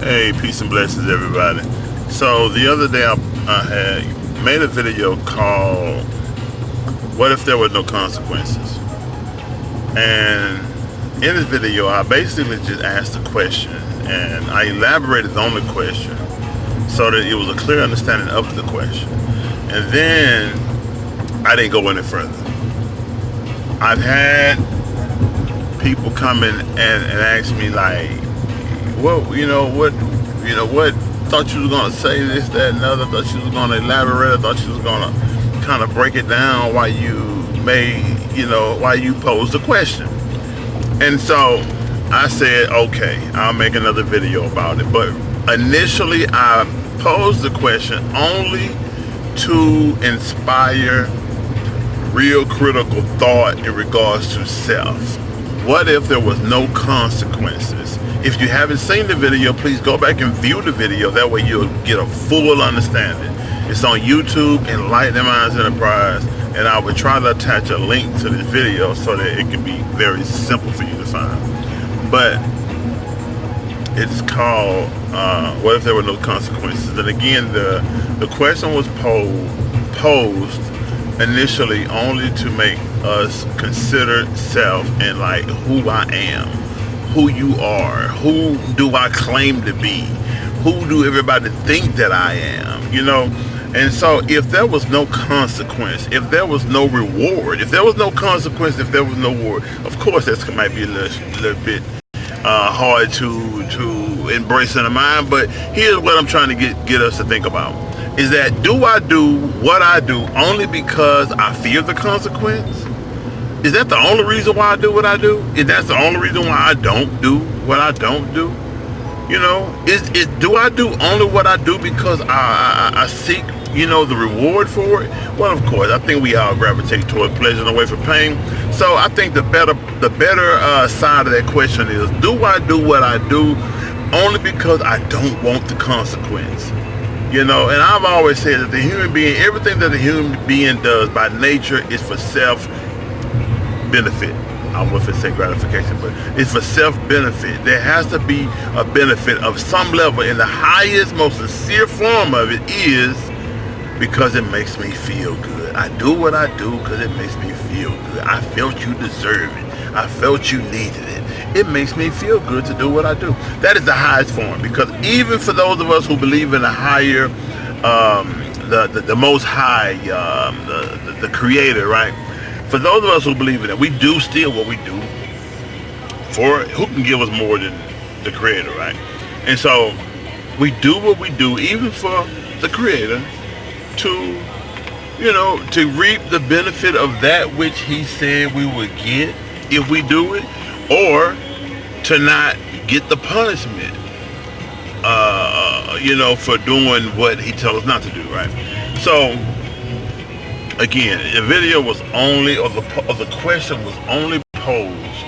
Hey, peace and blessings, everybody. So the other day, I had made a video called "What if there were no consequences?" And in this video, I basically just asked a question, and I elaborated on the question so that it was a clear understanding of the question. And then I didn't go any further. I've had people come in and ask me like, "Well, what? Thought you was gonna say this, that, and the other. Thought you was gonna elaborate. I thought you was gonna kind of break it down why you posed the question." And so I said, okay, I'll make another video about it. But initially, I posed the question only to inspire real critical thought in regards to self. What if there was no consequences? If you haven't seen the video, please go back and view the video. That way you'll get a full understanding. It's on YouTube, Enlightening Minds Enterprise, and I would try to attach a link to this video so that it can be very simple for you to find. But it's called "What if there were no consequences?" And again, the question was posed initially only to make us consider self and like who I am, who you are, who do I claim to be, who do everybody think that I am, And so if there was no consequence, if there was no reward, if there was no consequence, if there was no reward, of course that might be a little bit hard to embrace in the mind. But here's what I'm trying to get us to think about: is that do I do what I do only because I fear the consequence? Is that the only reason why I do what I do? Is that the only reason why I don't do what I don't do? Do I do only what I do because I seek, the reward for it? Well, of course, I think we all gravitate toward pleasure and away from pain. So I think the better side of that question is, do I do what I do only because I don't want the consequence? And I've always said that the human being, everything that the human being does by nature is for self benefit. I don't know if it's say gratification, but it's for self-benefit. There has to be a benefit of some level, and the highest, most sincere form of it is because it makes me feel good. I do what I do because it makes me feel good. I felt you deserve it. I felt you needed it. It makes me feel good to do what I do. That is the highest form, because even for those of us who believe in a higher, the most high, the creator, right? For those of us who believe in it, we do still what we do for who can give us more than the creator, right? And so we do what we do even for the creator to, to reap the benefit of that which he said we would get if we do it, or to not get the punishment, for doing what he tells us not to do, right? So again, the video was only, or the question was only posed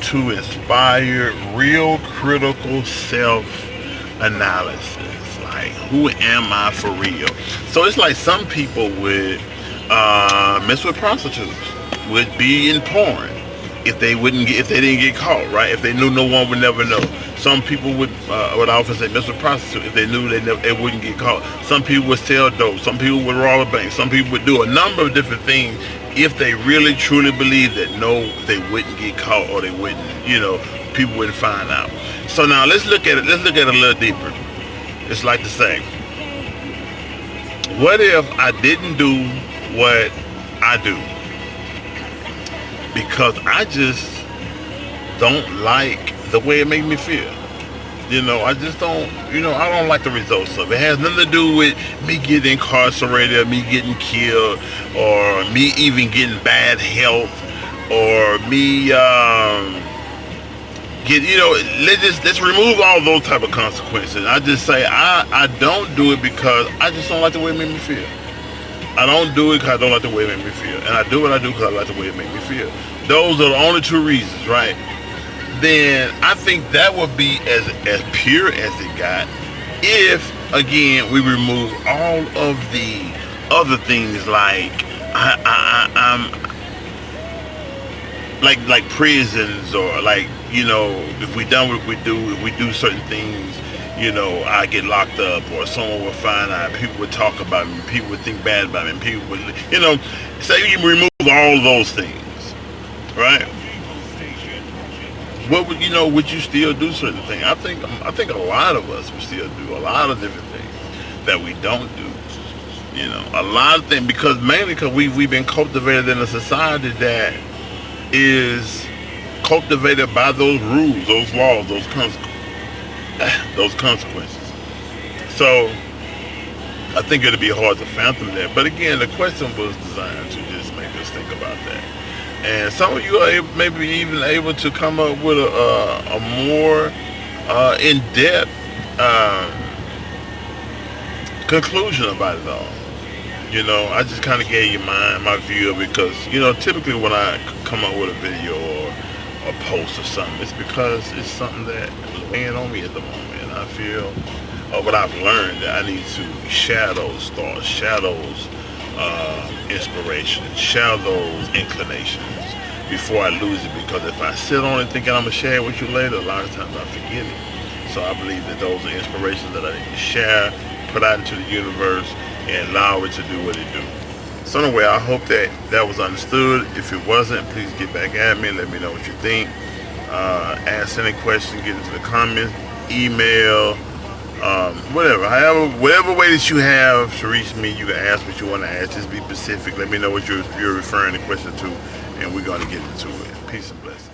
to inspire real critical self-analysis. Like, who am I for real? So it's like some people would mess with prostitutes, would be in porn if they didn't get caught, right? If they knew no one would never know. Some people would often say mess with prostitutes if they knew they wouldn't get caught. Some people would sell dope. Some people would rob a bank. Some people would do a number of different things if they really truly believed that no, they wouldn't get caught, or they wouldn't, people wouldn't find out. So now let's look at it. Let's look at it a little deeper. It's like to say, what if I didn't do what I do because I just don't like the way it makes me feel? I just don't, I don't like the results of it. It has nothing to do with me getting incarcerated, or me getting killed, or me even getting bad health, or me let's remove all those type of consequences. I just say I don't do it because I just don't like the way it makes me feel. I don't do it because I don't like the way it makes me feel, and I do what I do because I like the way it makes me feel. Those are the only two reasons, right? Then I think that would be as pure as it got if, again, we remove all of the other things like I'm like prisons, or like, if we done what we do, if we do certain things, you know, I get locked up or someone would find out, people would talk about me, people would think bad about me, and people would, you know, say you remove all of those things, right? What would, you know, would you still do certain things? I think a lot of us would still do a lot of different things that we don't do. You know, a lot of things, because mainly because we've been cultivated in a society that is cultivated by those rules, those laws, those consequences. So I think it'd be hard to fathom that. But again, the question was designed to just make us think about that. And some of you are maybe even able to come up with a more in-depth conclusion about it all. You know, I just kind of gave you my view of it because, you know, typically when I come up with a video or a post or something, it's because it's something that is weighing on me at the moment. And I feel what I've learned that I need to share those thoughts, share those inspirations, share those inclinations before I lose it. Because if I sit on it thinking I'm going to share it with you later, a lot of times I forget it. So I believe that those are inspirations that I need to share, put out into the universe, and allow it to do what it do. So anyway, I hope that was understood. If it wasn't, please get back at me and let me know what you think. Ask any questions, get into the comments, email, whatever. Whatever way that you have to reach me, you can ask what you want to ask. Just be specific. Let me know what you're referring the question to, and we're going to get into it. Peace and blessings.